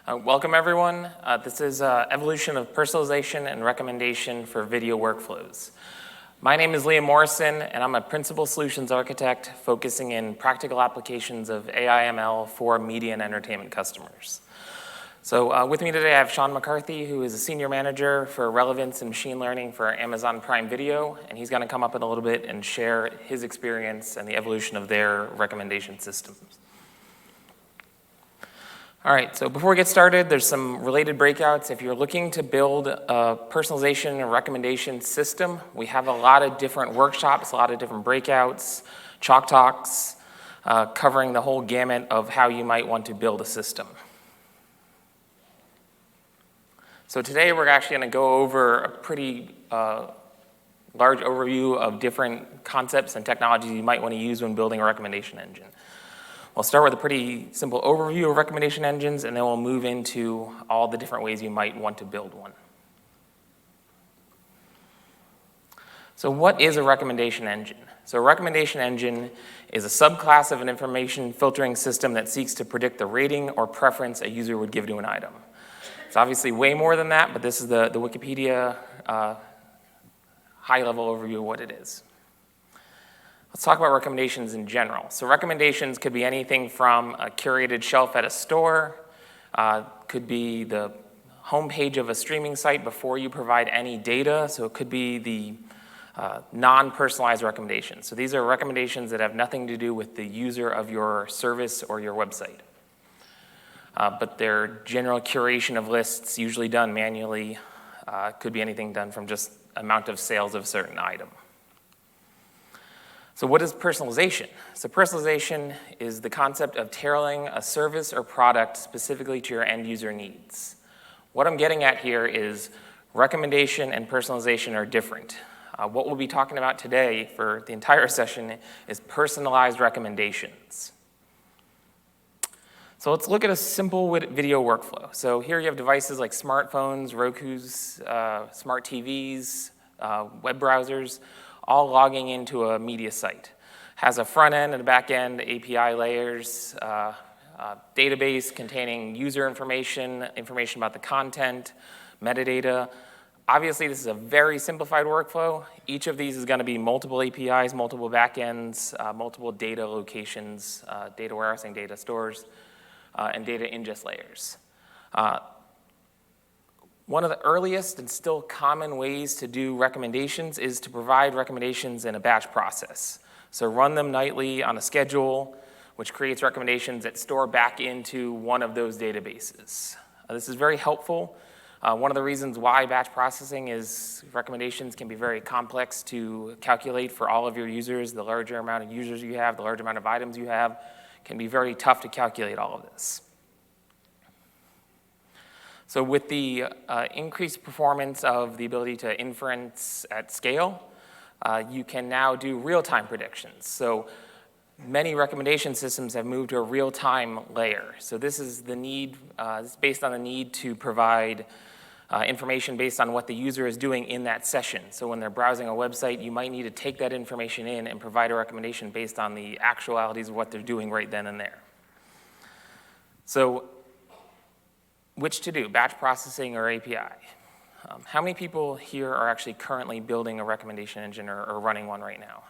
Welcome, everyone. This is Evolution of Personalization and Recommendation for Video Workflows. My name is Liam Morrison, and I'm a Principal Solutions Architect focusing in practical applications of AI/ML for media and entertainment customers. So with me today, I have Sean McCarthy, who is a Senior Manager for Relevance and Machine Learning for Amazon Prime Video, and he's going to come up in a little bit and share his experience and the evolution of their recommendation systems. All right, so before we get started, there's some related breakouts. If you're looking to build a personalization and recommendation system, we have a lot of different workshops, a lot of different breakouts, chalk talks, covering the whole gamut of how you might want to build a system. So today we're actually going to go over a pretty large overview of different concepts and technologies you might want to use when building a recommendation engine. We'll start with a pretty simple overview of recommendation engines, and then we'll move into all the different ways you might want to build one. So what is a recommendation engine? So a recommendation engine is a subclass of an information filtering system that seeks to predict the rating or preference a user would give to an item. It's obviously way more than that, but this is the Wikipedia high-level overview of what it is. Let's talk about recommendations in general. So recommendations could be anything from a curated shelf at a store, could be the homepage of a streaming site before you provide any data, so it could be the non-personalized recommendations. So these are recommendations that have nothing to do with the user of your service or your website. But they're general curation of lists, usually done manually, could be anything done from just amount of sales of a certain item. So what is personalization? So personalization is the concept of tailoring a service or product specifically to your end user needs. What I'm getting at here is recommendation and personalization are different. What we'll be talking about today for the entire session is personalized recommendations. So let's look at a simple video workflow. So here you have devices like smartphones, Roku's, smart TVs, web browsers, all logging into a media site. Has a front end and a back end, API layers, database containing user information, information about the content, metadata. Obviously, this is a very simplified workflow. Each of these is going to be multiple APIs, multiple backends, multiple data locations, data warehousing, data stores, and data ingest layers. One of the earliest and still common ways to do recommendations is to provide recommendations in a batch process. So run them nightly on a schedule, which creates recommendations that store back into one of those databases. This is very helpful. One of the reasons why batch processing is recommendations can be very complex to calculate for all of your users. The larger amount of users you have, the larger amount of items you have, can be very tough to calculate all of this. So with the increased performance of the ability to inference at scale, you can now do real-time predictions. So many recommendation systems have moved to a real-time layer. So this is the need, it's based on the need to provide information based on what the user is doing in that session. So when they're browsing a website, you might need to take that information in and provide a recommendation based on the actualities of what they're doing right then and there. So which to do, batch processing or API? How many people here are actually currently building a recommendation engine or running one right now?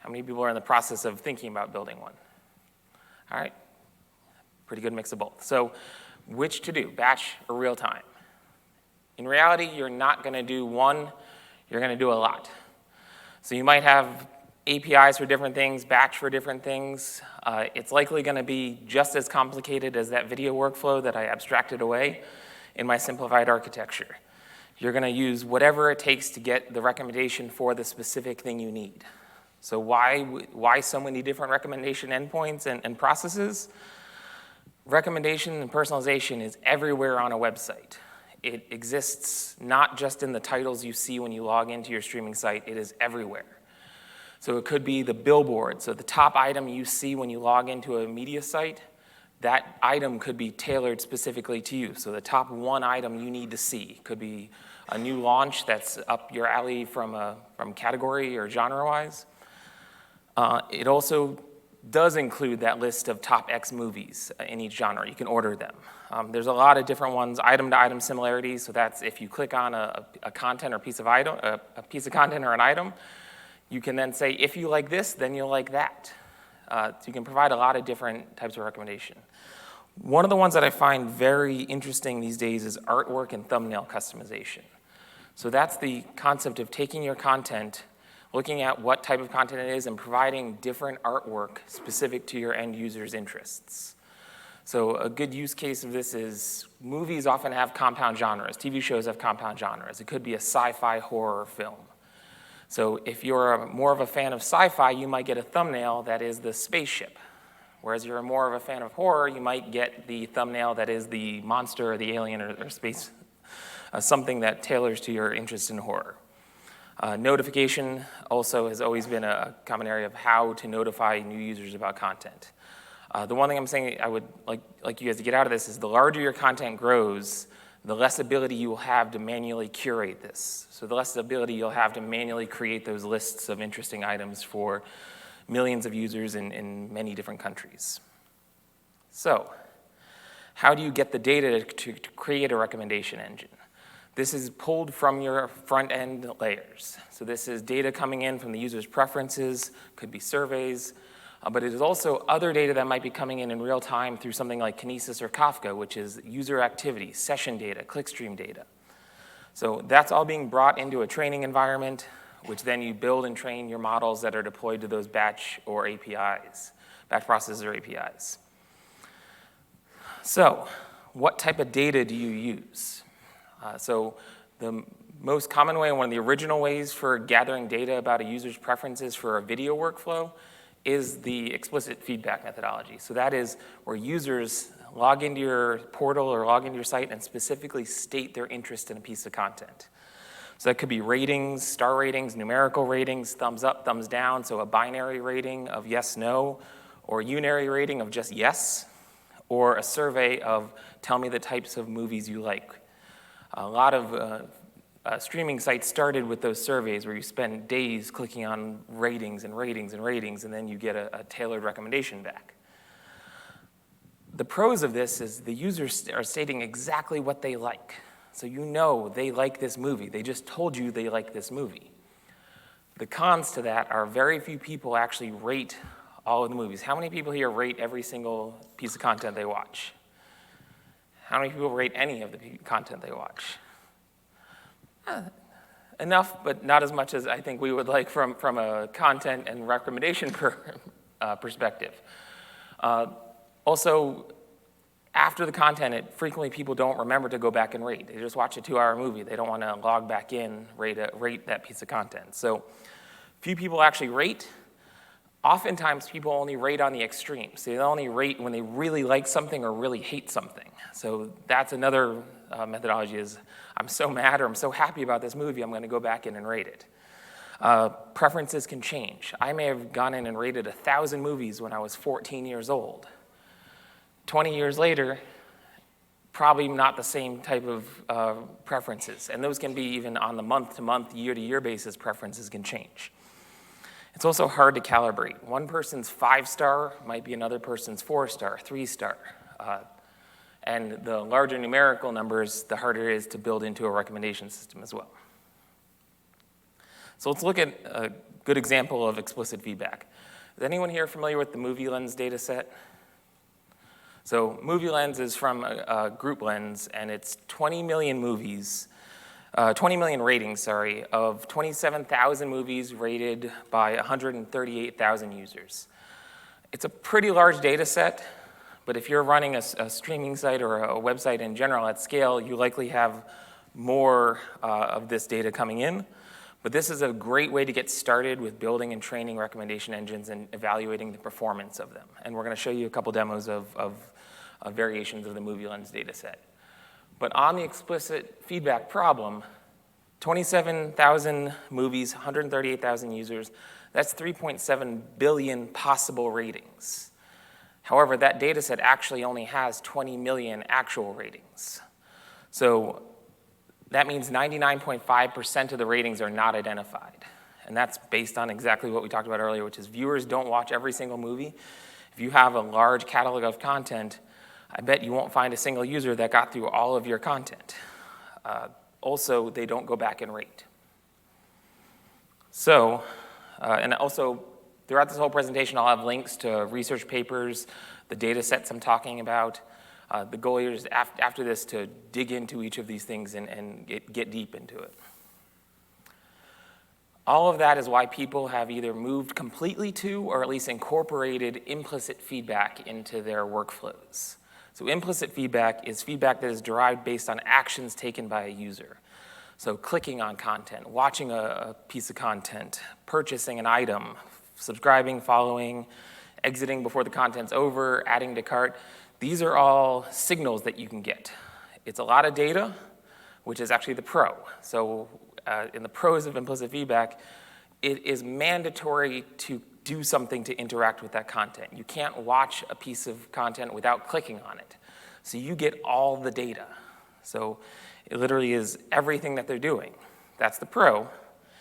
How many people are in the process of thinking about building one? All right, pretty good mix of both. So which to do, batch or real time? In reality, you're not going to do one, you're going to do a lot. So you might have APIs for different things, batch for different things. It's likely going to be just as complicated as that video workflow that I abstracted away in my simplified architecture. You're going to use whatever it takes to get the recommendation for the specific thing you need. So why so many different recommendation endpoints and processes? Recommendation and personalization is everywhere on a website. It exists not just in the titles you see when you log into your streaming site, it is everywhere. So it could be the billboard. So the top item you see when you log into a media site, that item could be tailored specifically to you. So the top one item you need to see could be a new launch that's up your alley from category or genre-wise. It also does include that list of top X movies in each genre. You can order them. There's a lot of different ones, item-to-item similarities, so that's if you click on a content or piece of item, a piece of content or an item, you can then say, if you like this, then you'll like that. So you can provide a lot of different types of recommendation. One of the ones that I find very interesting these days is artwork and thumbnail customization. So that's the concept of taking your content, looking at what type of content it is, and providing different artwork specific to your end user's interests. So a good use case of this is movies often have compound genres. TV shows have compound genres. It could be a sci-fi horror film. So if you're more of a fan of sci-fi, you might get a thumbnail that is the spaceship. Whereas you're more of a fan of horror, you might get the thumbnail that is the monster or the alien or space, something that tailors to your interest in horror. Notification also has always been a common area of how to notify new users about content. The one thing I'm saying I would like you guys to get out of this is the larger your content grows, the less ability you will have to manually curate this. So the less ability you'll have to manually create those lists of interesting items for millions of users in many different countries. So how do you get the data to create a recommendation engine? This is pulled from your front-end layers. So this is data coming in from the user's preferences, could be surveys, but it is also other data that might be coming in real time through something like Kinesis or Kafka, which is user activity, session data, clickstream data. So that's all being brought into a training environment, which then you build and train your models that are deployed to those batch or APIs, batch processor APIs. So what type of data do you use? So the most common way, and one of the original ways for gathering data about a user's preferences for a video workflow is the explicit feedback methodology. So that is where users log into your portal or log into your site and specifically state their interest in a piece of content. So that could be ratings, star ratings, numerical ratings, thumbs up, thumbs down, so a binary rating of yes, no, or a unary rating of just yes, or a survey of tell me the types of movies you like. A lot of streaming sites started with those surveys where you spend days clicking on ratings and ratings and ratings, and then you get a tailored recommendation back. The pros of this is the users are stating exactly what they like. So you know they like this movie. They just told you they like this movie. The cons to that are very few people actually rate all of the movies. How many people here rate every single piece of content they watch? How many people rate any of the content they watch? Enough, but not as much as I think we would like from a content and recommendation perspective. Also, after the content, frequently people don't remember to go back and rate. They just watch a 2-hour movie. They don't want to log back in, rate that piece of content. So few people actually rate. Oftentimes, people only rate on the extremes. They only rate when they really like something or really hate something. So that's another methodology is, I'm so mad or I'm so happy about this movie, I'm going to go back in and rate it. Preferences can change. I may have gone in and rated 1,000 movies when I was 14 years old. 20 years later, probably not the same type of preferences. And those can be even on the month-to-month, year-to-year basis, preferences can change. It's also hard to calibrate. One person's 5-star might be another person's 4-star, 3-star. And the larger numerical numbers, the harder it is to build into a recommendation system as well. So let's look at a good example of explicit feedback. Is anyone here familiar with the Movie Lens data set? So Movie Lens is from a group lens, and it's 20 million movies, 20 million ratings, of 27,000 movies rated by 138,000 users. It's a pretty large data set, but if you're running a streaming site or a website in general at scale, you likely have more of this data coming in. But this is a great way to get started with building and training recommendation engines and evaluating the performance of them. And we're going to show you a couple demos of variations of the Movie Lens data set. But on the explicit feedback problem, 27,000 movies, 138,000 users, that's 3.7 billion possible ratings. However, that data set actually only has 20 million actual ratings. So that means 99.5% of the ratings are not identified. and that's based on exactly what we talked about earlier, which is viewers don't watch every single movie. If you have a large catalog of content, I bet you won't find a single user that got through all of your content. Also, they don't go back and rate. So, and also, throughout this whole presentation, I'll have links to research papers, the data sets I'm talking about. The goal here is after this to dig into each of these things and get deep into it. All of that is why people have either moved completely to or at least incorporated implicit feedback into their workflows. So implicit feedback is feedback that is derived based on actions taken by a user. So clicking on content, watching a piece of content, purchasing an item, subscribing, following, exiting before the content's over, adding to cart. These are all signals that you can get. It's a lot of data, which is actually the pro. So in the pros of implicit feedback, it is mandatory to do something to interact with that content. You can't watch a piece of content without clicking on it. So you get all the data. So it literally is everything that they're doing. That's the pro.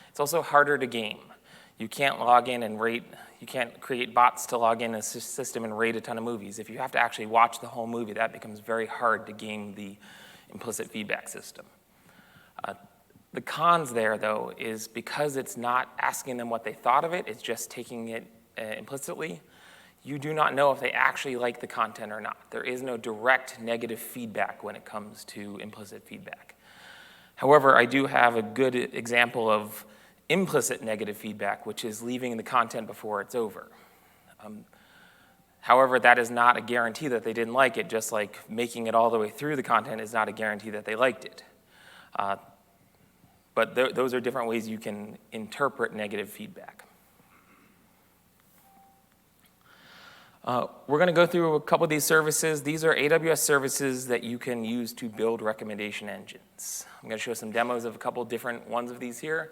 It's also harder to game. You can't log in and rate, you can't create bots to log in a system and rate a ton of movies. If you have to actually watch the whole movie, that becomes very hard to game the implicit feedback system. The cons there, though, is because it's not asking them what they thought of it, it's just taking it implicitly, you do not know if they actually like the content or not. There is no direct negative feedback when it comes to implicit feedback. However, I do have a good example of implicit negative feedback, which is leaving the content before it's over. However, that is not a guarantee that they didn't like it, just like making it all the way through the content is not a guarantee that they liked it. But those are different ways you can interpret negative feedback. We're going to go through a couple of these services. These are AWS services that you can use to build recommendation engines. I'm going to show some demos of a couple different ones of these here.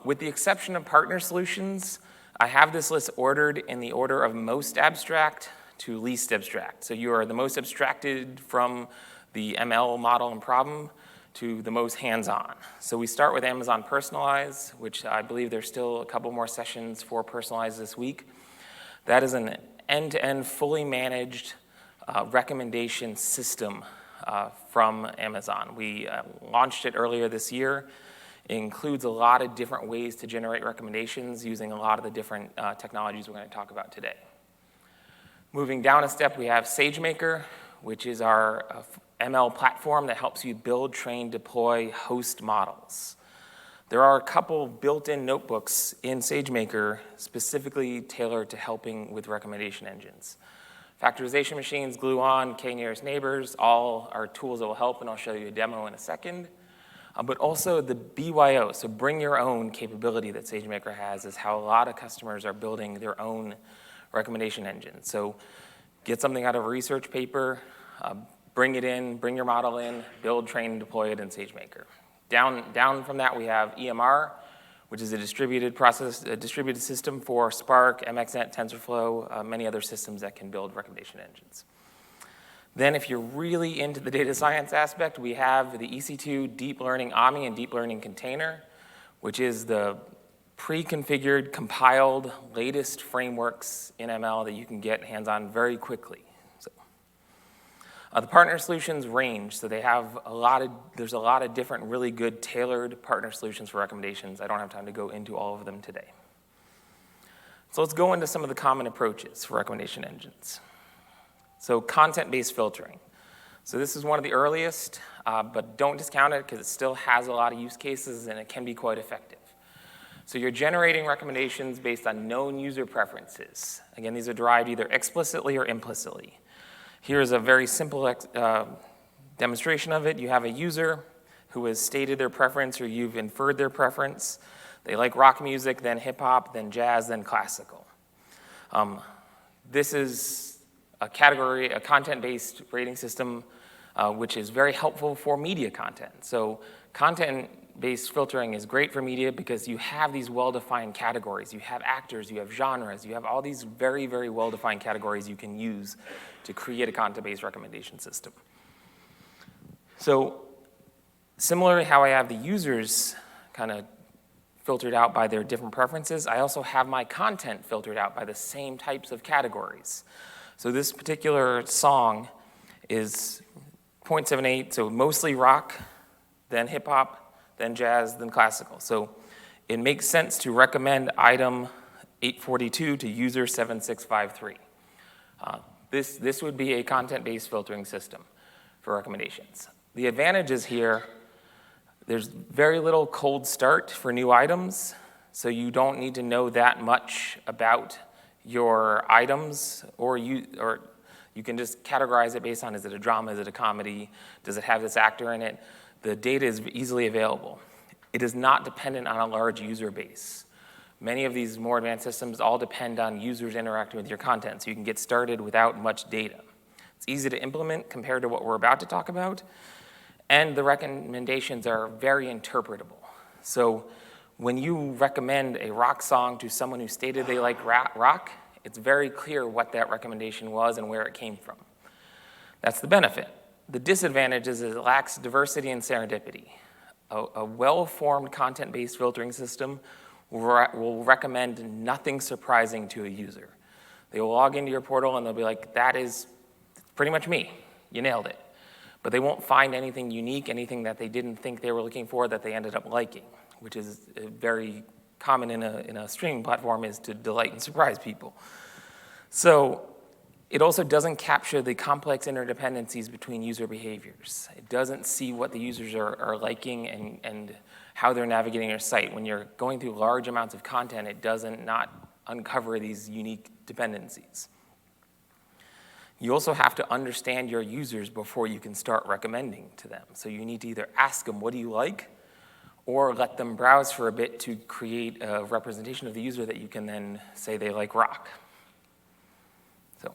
With the exception of partner solutions, I have this list ordered in the order of most abstract to least abstract. So you are the most abstracted from the ML model and problem to the most hands-on. So we start with Amazon Personalize, which I believe there's still a couple more sessions for Personalize this week. That is an end-to-end, fully managed recommendation system from Amazon. We launched it earlier this year. It includes a lot of different ways to generate recommendations using a lot of the different technologies we're going to talk about today. Moving down a step, we have SageMaker, which is our ML platform that helps you build, train, deploy, host models. There are a couple built-in notebooks in SageMaker specifically tailored to helping with recommendation engines. Factorization machines, Gluon, K-nearest neighbors, all are tools that will help, and I'll show you a demo in a second. But also the BYO, so bring your own capability that SageMaker has is how a lot of customers are building their own recommendation engine. So get something out of a research paper, bring it in, bring your model in, build, train, and deploy it in SageMaker. Down from that, we have EMR, which is a distributed system for Spark, MXNet, TensorFlow, many other systems that can build recommendation engines. Then if you're really into the data science aspect, we have the EC2 Deep Learning AMI and Deep Learning Container, which is the pre-configured, compiled, latest frameworks in ML that you can get hands-on very quickly. The partner solutions range, so they have there's a lot of different really good tailored partner solutions for recommendations. I don't have time to go into all of them today. So let's go into some of the common approaches for recommendation engines. So content-based filtering. So this is one of the earliest, but don't discount it because it still has a lot of use cases and it can be quite effective. So you're generating recommendations based on known user preferences. Again, these are derived either explicitly or implicitly. Here's a very simple demonstration of it. You have a user who has stated their preference or you've inferred their preference. They like rock music, then hip hop, then jazz, then classical. This is a content-based rating system, which is very helpful for media content. So content-based filtering is great for media because you have these well-defined categories. You have actors, you have genres, you have all these very, very well-defined categories you can use to create a content-based recommendation system. So similarly how I have the users kind of filtered out by their different preferences. I also have my content filtered out by the same types of categories. So this particular song is 0.78, so mostly rock, then hip hop, then jazz, then classical. So it makes sense to recommend item 842 to user 7653. This would be a content-based filtering system for recommendations. The advantages here, there's very little cold start for new items, so you don't need to know that much about your items, or you can just categorize it based on, is it a drama, is it a comedy, does it have this actor in it? The data is easily available. It is not dependent on a large user base. Many of these more advanced systems all depend on users interacting with your content, so you can get started without much data. It's easy to implement compared to what we're about to talk about, and the recommendations are very interpretable. So when you recommend a rock song to someone who stated they like rock, it's very clear what that recommendation was and where it came from. That's the benefit. The disadvantage is it lacks diversity and serendipity. A well-formed content-based filtering system will recommend nothing surprising to a user. They will log into your portal and they'll be like, that is pretty much me. You nailed it. But they won't find anything unique, anything that they didn't think they were looking for that they ended up liking, which is very common in a streaming platform, is to delight and surprise people. So it also doesn't capture the complex interdependencies between user behaviors. It doesn't see what the users are liking and how they're navigating your site. When you're going through large amounts of content, it doesn't not uncover these unique dependencies. You also have to understand your users before you can start recommending to them. So you need to either ask them, what do you like? Or let them browse for a bit to create a representation of the user that you can then say they like rock. So,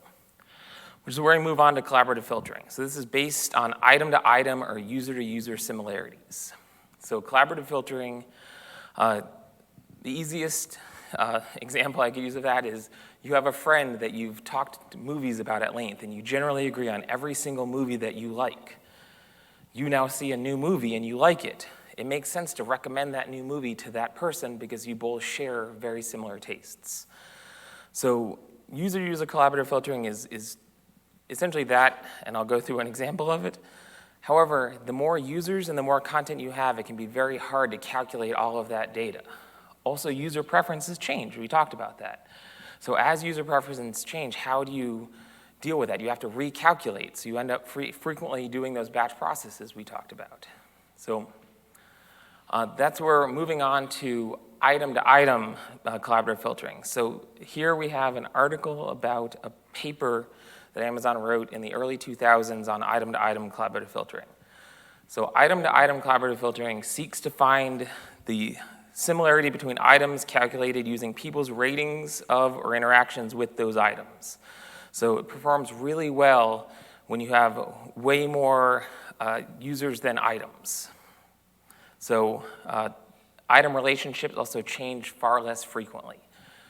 which is where we move on to collaborative filtering. So this is based on item-to-item or user-to-user similarities. So collaborative filtering, the easiest example I could use of that is you have a friend that you've talked movies about at length, and you generally agree on every single movie that you like. You now see a new movie and you like it. It makes sense to recommend that new movie to that person because you both share very similar tastes. So user-to-user collaborative filtering is essentially that, and I'll go through an example of it. However, the more users and the more content you have, it can be very hard to calculate all of that data. Also, user preferences change. We talked about that. So as user preferences change, how do you deal with that? You have to recalculate. So you end up frequently doing those batch processes we talked about. So that's where we're moving on to item-to-item collaborative filtering. So here we have an article about a paper that Amazon wrote in the early 2000s on item-to-item collaborative filtering. So item-to-item collaborative filtering seeks to find the similarity between items calculated using people's ratings of or interactions with those items. So it performs really well when you have way more users than items. So item relationships also change far less frequently.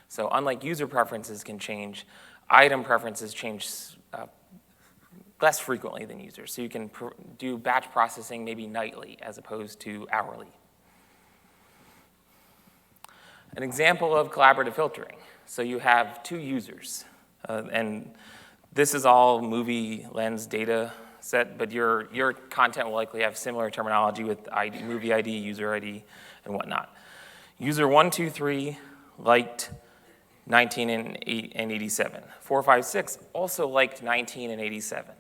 So unlike user preferences can change, item preferences change less frequently than users. So you can do batch processing maybe nightly as opposed to hourly. An example of collaborative filtering. So you have two users, and this is all movie lens data set, but your content will likely have similar terminology with ID, movie ID, user ID, and whatnot. User 123 liked 19 and 87. 456 also liked 19 and 87.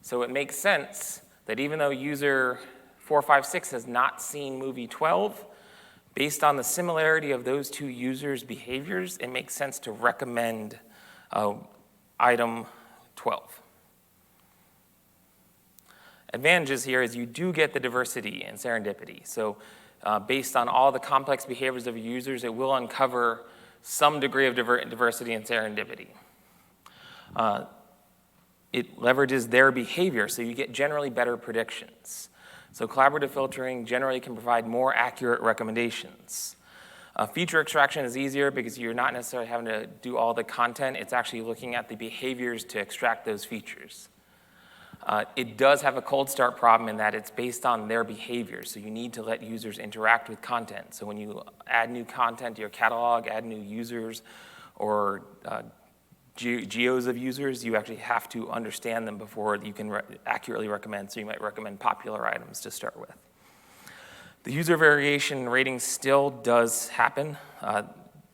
So it makes sense that even though user 456 has not seen movie 12, based on the similarity of those two users' behaviors, it makes sense to recommend item 12. Advantages here is you do get the diversity and serendipity. So based on all the complex behaviors of your users, it will uncover some degree of diversity and serendipity. It leverages their behavior, so you get generally better predictions. So collaborative filtering generally can provide more accurate recommendations. Feature extraction is easier because you're not necessarily having to do all the content. It's actually looking at the behaviors to extract those features. It does have a cold start problem in that it's based on their behavior, so you need to let users interact with content. So when you add new content to your catalog, add new users, or geos of users, you actually have to understand them before you can accurately recommend, so you might recommend popular items to start with. The user variation rating still does happen,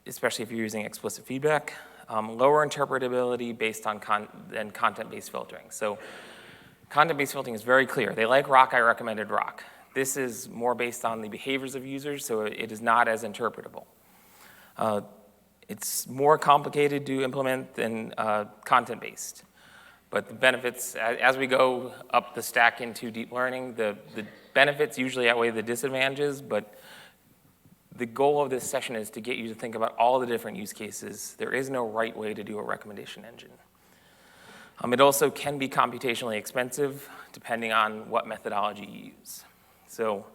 especially if you're using explicit feedback. Lower interpretability based on content-based filtering. So content-based filtering is very clear. They like rock, I recommended rock. This is more based on the behaviors of users, so it is not as interpretable. It's more complicated to implement than content-based. But the benefits, as we go up the stack into deep learning, the benefits usually outweigh the disadvantages, but the goal of this session is to get you to think about all the different use cases. There is no right way to do a recommendation engine. It also can be computationally expensive depending on what methodology you use. So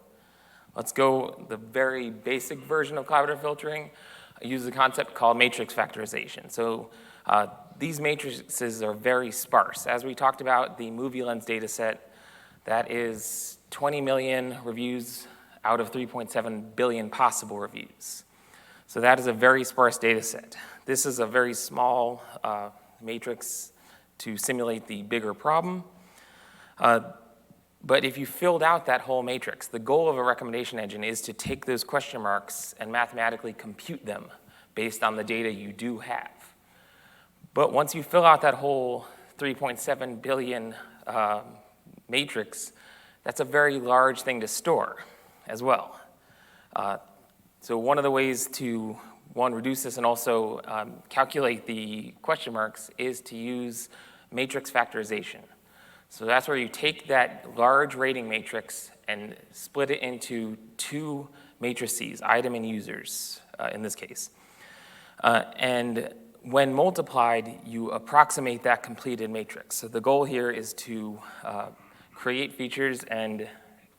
let's go the very basic version of collaborative filtering. I use a concept called matrix factorization. So these matrices are very sparse. As we talked about, the movie lens data set, that is 20 million reviews out of 3.7 billion possible reviews. So that is a very sparse data set. This is a very small matrix to simulate the bigger problem. But if you filled out that whole matrix, the goal of a recommendation engine is to take those question marks and mathematically compute them based on the data you do have. But once you fill out that whole 3.7 billion matrix, that's a very large thing to store as well. So one of the ways to, reduce this and also calculate the question marks is to use matrix factorization. So that's where you take that large rating matrix and split it into two matrices, item and users in this case. And when multiplied, you approximate that completed matrix. So the goal here is to create features and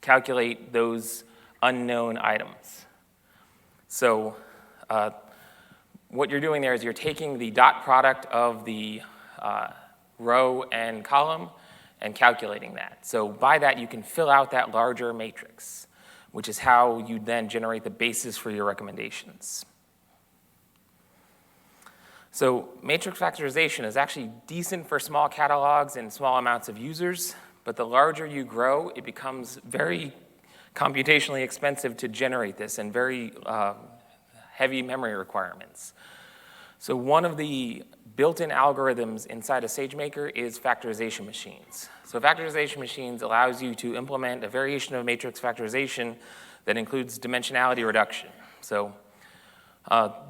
calculate those unknown items. So what you're doing there is you're taking the dot product of the row and column and calculating that. So by that, you can fill out that larger matrix, which is how you then generate the basis for your recommendations. So matrix factorization is actually decent for small catalogs and small amounts of users, but the larger you grow, it becomes very computationally expensive to generate this and very heavy memory requirements. So one of the built-in algorithms inside a SageMaker is factorization machines. So factorization machines allows you to implement a variation of matrix factorization that includes dimensionality reduction. So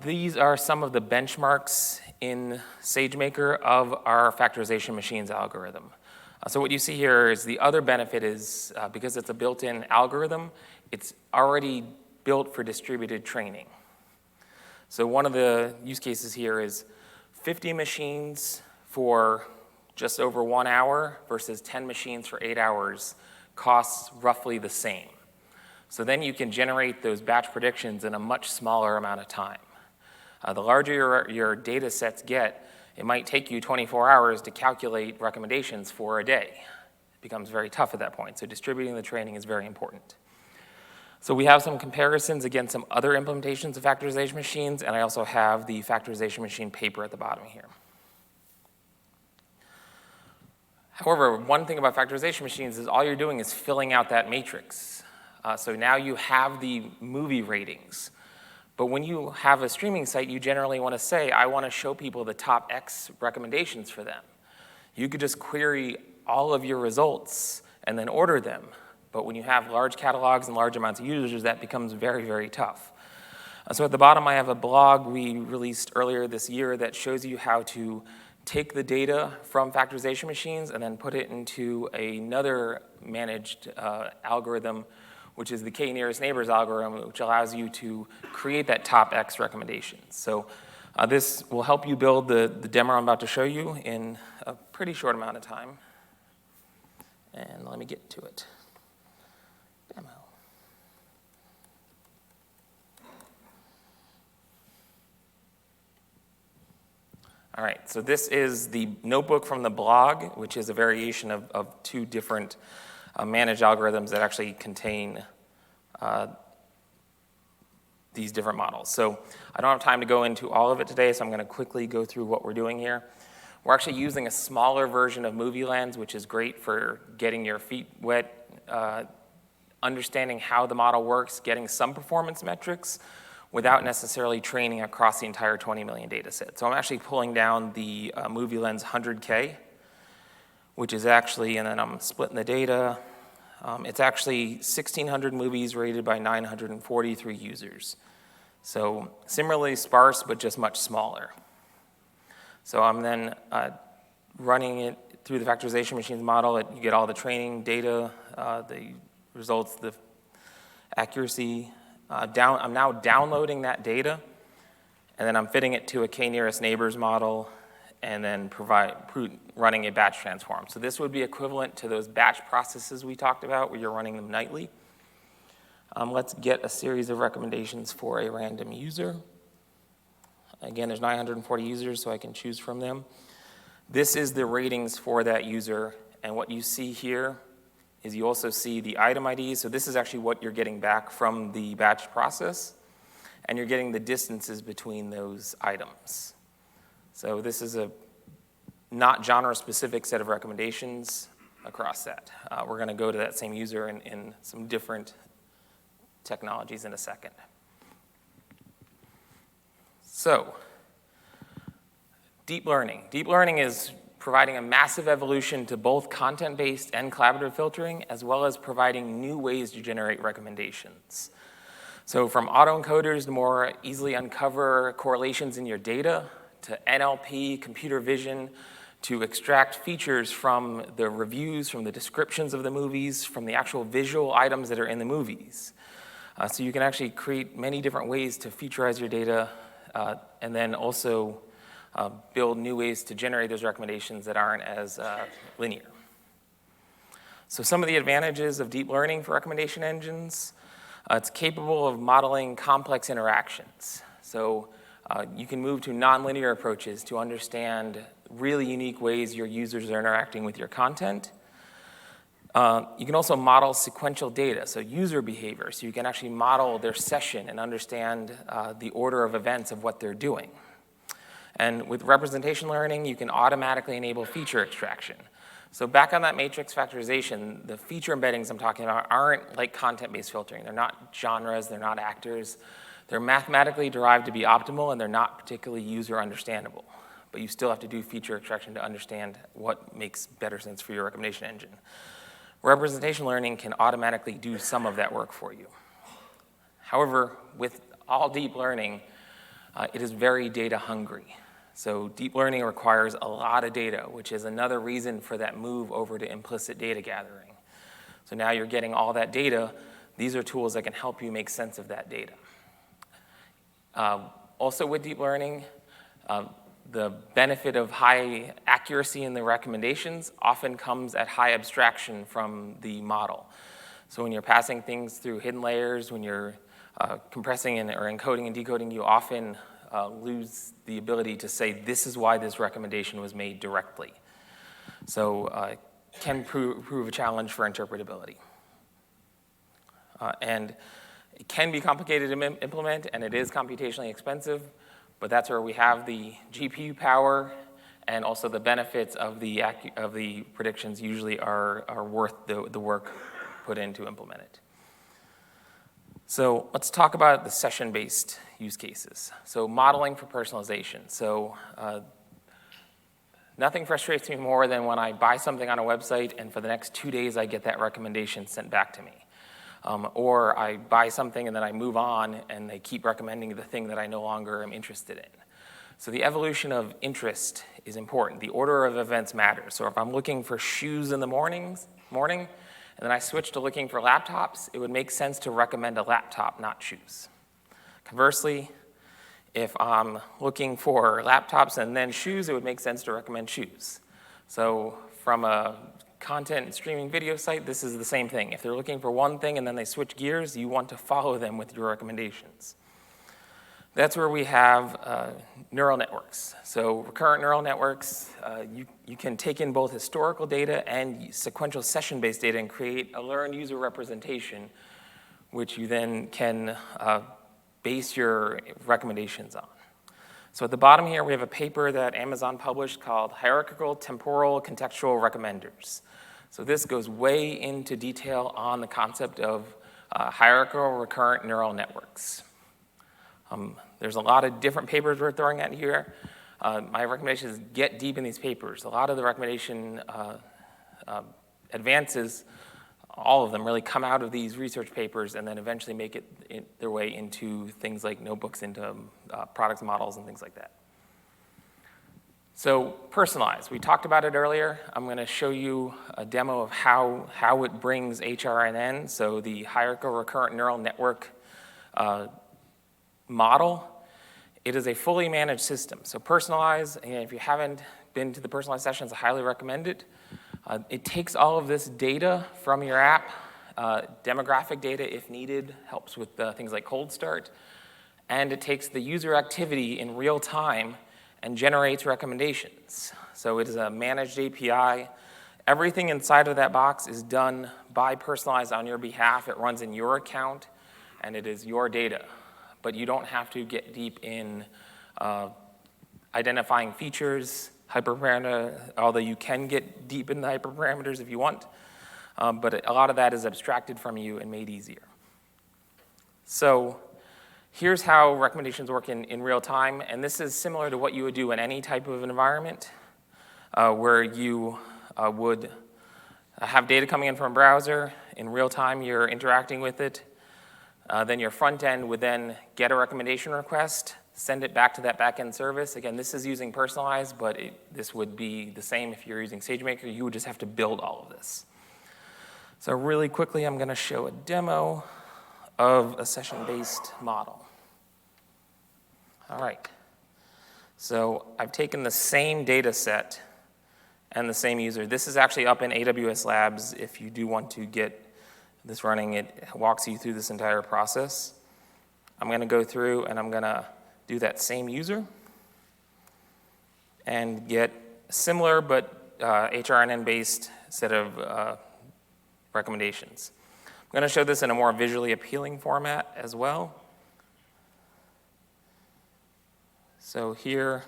these are some of the benchmarks in SageMaker of our factorization machines algorithm. So what you see here is the other benefit is because it's a built-in algorithm, it's already built for distributed training. So one of the use cases here is 50 machines for just over 1 hour versus 10 machines for 8 hours costs roughly the same. So then you can generate those batch predictions in a much smaller amount of time. The larger your data sets get, it might take you 24 hours to calculate recommendations for a day. It becomes very tough at that point, so distributing the training is very important. So we have some comparisons against some other implementations of factorization machines, and I also have the factorization machine paper at the bottom here. However, one thing about factorization machines is all you're doing is filling out that matrix. So now you have the movie ratings. But when you have a streaming site, you generally want to say, I want to show people the top X recommendations for them. You could just query all of your results and then order them. But when you have large catalogs and large amounts of users, that becomes very, very tough. So at the bottom, I have a blog we released earlier this year that shows you how to take the data from factorization machines and then put it into another managed algorithm, which is the k-nearest neighbors algorithm, which allows you to create that top X recommendation. So this will help you build the demo I'm about to show you in a pretty short amount of time. And let me get to it. Demo. All right, so this is the notebook from the blog, which is a variation of two different managed algorithms that actually contain these different models. So I don't have time to go into all of it today, so I'm going to quickly go through what we're doing here. We're actually using a smaller version of Movie Lens, which is great for getting your feet wet, understanding how the model works, getting some performance metrics without necessarily training across the entire 20 million data set. So I'm actually pulling down the Movie Lens 100K, which is actually, and then I'm splitting the data. It's actually 1,600 movies rated by 943 users. So similarly sparse, but just much smaller. So I'm then running it through the factorization machines model. You get all the training data, the results, the accuracy. I'm now downloading that data, and then I'm fitting it to a k-nearest neighbors model, and then running a batch transform. So this would be equivalent to those batch processes we talked about where you're running them nightly. Let's get a series of recommendations for a random user. Again, there's 940 users, so I can choose from them. This is the ratings for that user, and what you see here is you also see the item IDs. So this is actually what you're getting back from the batch process, and you're getting the distances between those items. So this is a not genre-specific set of recommendations across that. We're going to go to that same user in some different technologies in a second. So deep learning. Deep learning is providing a massive evolution to both content-based and collaborative filtering, as well as providing new ways to generate recommendations. So from autoencoders to more easily uncover correlations in your data, to NLP, computer vision, to extract features from the reviews, from the descriptions of the movies, from the actual visual items that are in the movies. So you can actually create many different ways to featurize your data, and then also build new ways to generate those recommendations that aren't as linear. So some of the advantages of deep learning for recommendation engines, it's capable of modeling complex interactions. So you can move to nonlinear approaches to understand really unique ways your users are interacting with your content. You can also model sequential data, so user behavior, so you can actually model their session and understand the order of events of what they're doing. And with representation learning, you can automatically enable feature extraction. So back on that matrix factorization, the feature embeddings I'm talking about aren't like content-based filtering. They're not genres, they're not actors. They're mathematically derived to be optimal, and they're not particularly user understandable. But you still have to do feature extraction to understand what makes better sense for your recommendation engine. Representation learning can automatically do some of that work for you. However, with all deep learning, it is very data hungry. So deep learning requires a lot of data, which is another reason for that move over to implicit data gathering. So now you're getting all that data. These are tools that can help you make sense of that data. Also with deep learning, the benefit of high accuracy in the recommendations often comes at high abstraction from the model. So when you're passing things through hidden layers, when you're compressing or encoding and decoding, you often lose the ability to say, this is why this recommendation was made directly. So it can prove a challenge for interpretability. And it can be complicated to implement, and it is computationally expensive, but that's where we have the GPU power, and also the benefits of the predictions usually are worth the work put in to implement it. So let's talk about the session-based use cases. So modeling for personalization. So nothing frustrates me more than when I buy something on a website and for the next 2 days I get that recommendation sent back to me. Or I buy something and then I move on and they keep recommending the thing that I no longer am interested in. So the evolution of interest is important. The order of events matters. So if I'm looking for shoes in the morning, and then I switch to looking for laptops, it would make sense to recommend a laptop, not shoes. Conversely, if I'm looking for laptops and then shoes, it would make sense to recommend shoes. So from a content and streaming video site, this is the same thing. If they're looking for one thing and then they switch gears, you want to follow them with your recommendations. That's where we have neural networks. So recurrent neural networks, you can take in both historical data and sequential session-based data and create a learned user representation, which you then can base your recommendations on. So at the bottom here, we have a paper that Amazon published called Hierarchical Temporal Contextual Recommenders. So this goes way into detail on the concept of hierarchical recurrent neural networks. There's a lot of different papers we're throwing at here. My recommendation is get deep in these papers. A lot of the recommendation advances, all of them really come out of these research papers and then eventually make their way into things like notebooks, into products models and things like that. So personalized, we talked about it earlier. I'm gonna show you a demo of how it brings HRNN, so the hierarchical recurrent neural network model. It is a fully managed system. So personalized, and if you haven't been to the personalized sessions, I highly recommend it. It takes all of this data from your app, demographic data if needed, helps with things like cold start, and it takes the user activity in real time and generates recommendations. So it is a managed API. Everything inside of that box is done by Personalized on your behalf. It runs in your account, and it is your data. But you don't have to get deep in identifying features, hyperparameter, although you can get deep in the hyperparameters if you want. But a lot of that is abstracted from you and made easier. So here's how recommendations work in real time. And this is similar to what you would do in any type of environment where you would have data coming in from a browser. In real time, you're interacting with it. Then your front end would then get a recommendation request, send it back to that back-end service. Again, this is using Personalized, but this would be the same if you're using SageMaker. You would just have to build all of this. So really quickly, I'm going to show a demo of a session-based model. All right. So I've taken the same data set and the same user. This is actually up in AWS Labs if you do want to get this running. It walks you through this entire process. I'm going to go through and I'm going to do that same user and get a similar but HRNN-based set of recommendations. I'm going to show this in a more visually appealing format as well. So here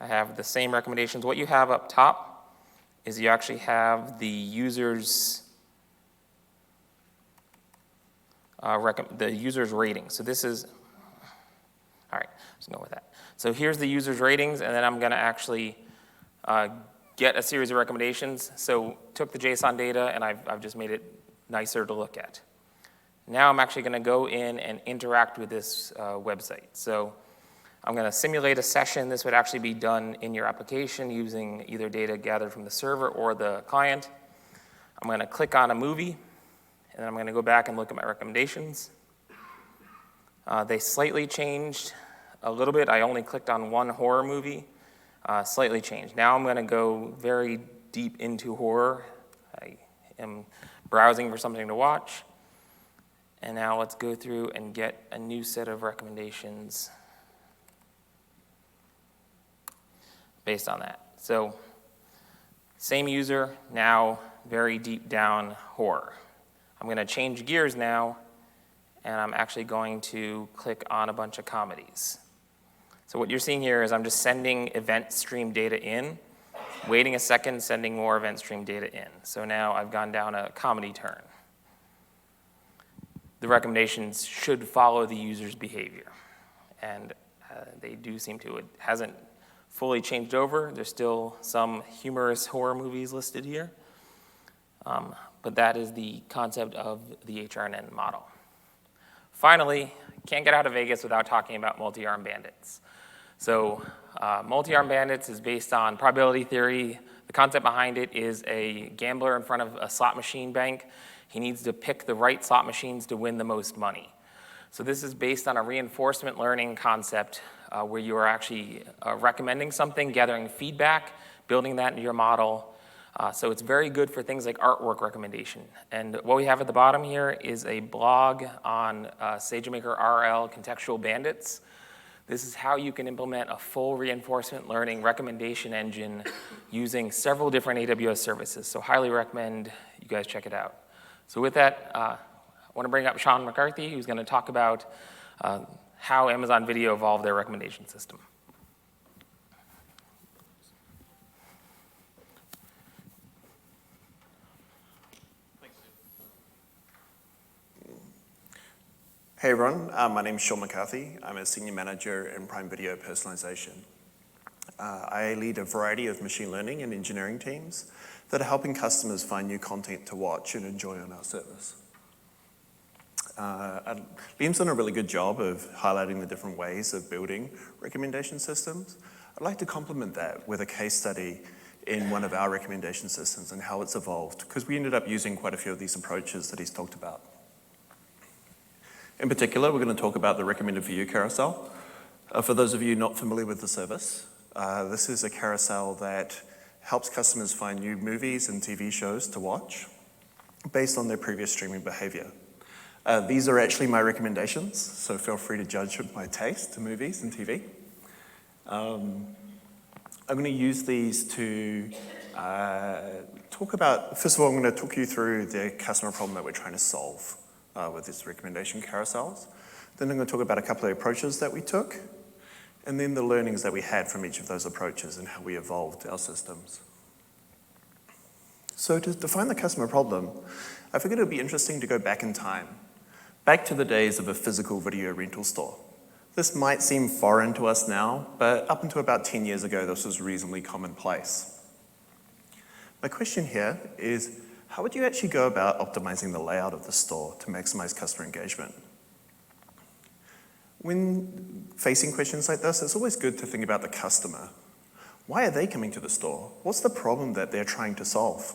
I have the same recommendations. What you have up top is you actually have the user's rating. So this is, all right, let's go with that. So here's the user's ratings, and then I'm going to actually get a series of recommendations. So took the JSON data, and I've just made it nicer to look at. Now I'm actually going to go in and interact with this website. So I'm going to simulate a session. This would actually be done in your application using either data gathered from the server or the client. I'm going to click on a movie. And I'm going to go back and look at my recommendations. They slightly changed a little bit. I only clicked on one horror movie, slightly changed. Now I'm going to go very deep into horror. I am browsing for something to watch. And now let's go through and get a new set of recommendations based on that. So same user, now very deep down horror. I'm going to change gears now, and I'm actually going to click on a bunch of comedies. So what you're seeing here is I'm just sending event stream data in, waiting a second, sending more event stream data in. So now I've gone down a comedy turn. The recommendations should follow the user's behavior, and they do seem to. It hasn't fully changed over. There's still some humorous horror movies listed here. But that is the concept of the HRNN model. Finally, can't get out of Vegas without talking about multi-arm bandits. So multi-arm bandits is based on probability theory. The concept behind it is a gambler in front of a slot machine bank. He needs to pick the right slot machines to win the most money. So this is based on a reinforcement learning concept where you are actually recommending something, gathering feedback, building that into your model, So it's very good for things like artwork recommendation. And what we have at the bottom here is a blog on SageMaker RL contextual bandits. This is how you can implement a full reinforcement learning recommendation engine using several different AWS services. So highly recommend you guys check it out. So with that, I want to bring up Sean McCarthy, who's going to talk about how Amazon Video evolved their recommendation system. Hey everyone, my name is Sean McCarthy. I'm a senior manager in Prime Video personalization. I lead a variety of machine learning and engineering teams that are helping customers find new content to watch and enjoy on our service. Liam's done a really good job of highlighting the different ways of building recommendation systems. I'd like to complement that with a case study in one of our recommendation systems and how it's evolved, because we ended up using quite a few of these approaches that he's talked about. In particular, we're going to talk about the recommended for you carousel. For those of you not familiar with the service, this is a carousel that helps customers find new movies and TV shows to watch based on their previous streaming behavior. These are actually my recommendations, so feel free to judge my taste to movies and TV. I'm going to use these to talk about, first of all, I'm going to talk you through the customer problem that we're trying to solve with these recommendation carousels. Then I'm going to talk about a couple of approaches that we took, and then the learnings that we had from each of those approaches and how we evolved our systems. So to define the customer problem, I figured it would be interesting to go back in time, back to the days of a physical video rental store. This might seem foreign to us now, but up until about 10 years ago, this was reasonably commonplace. My question here is, how would you actually go about optimizing the layout of the store to maximize customer engagement? When facing questions like this, it's always good to think about the customer. Why are they coming to the store? What's the problem that they're trying to solve?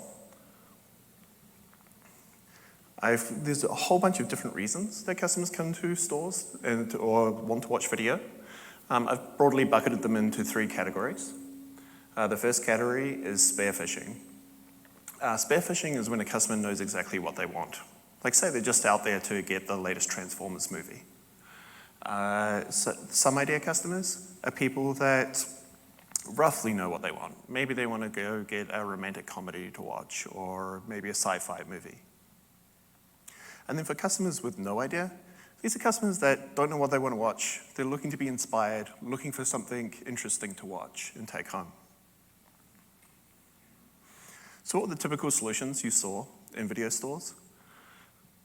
There's a whole bunch of different reasons that customers come to stores or want to watch video. I've broadly bucketed them into 3 categories. The first category is spear phishing. Spear phishing is when a customer knows exactly what they want. Like say they're just out there to get the latest Transformers movie. So some idea customers are people that roughly know what they want. Maybe they want to go get a romantic comedy to watch, or maybe a sci-fi movie. And then for customers with no idea, these are customers that don't know what they want to watch. They're looking to be inspired, looking for something interesting to watch and take home. So what are the typical solutions you saw in video stores?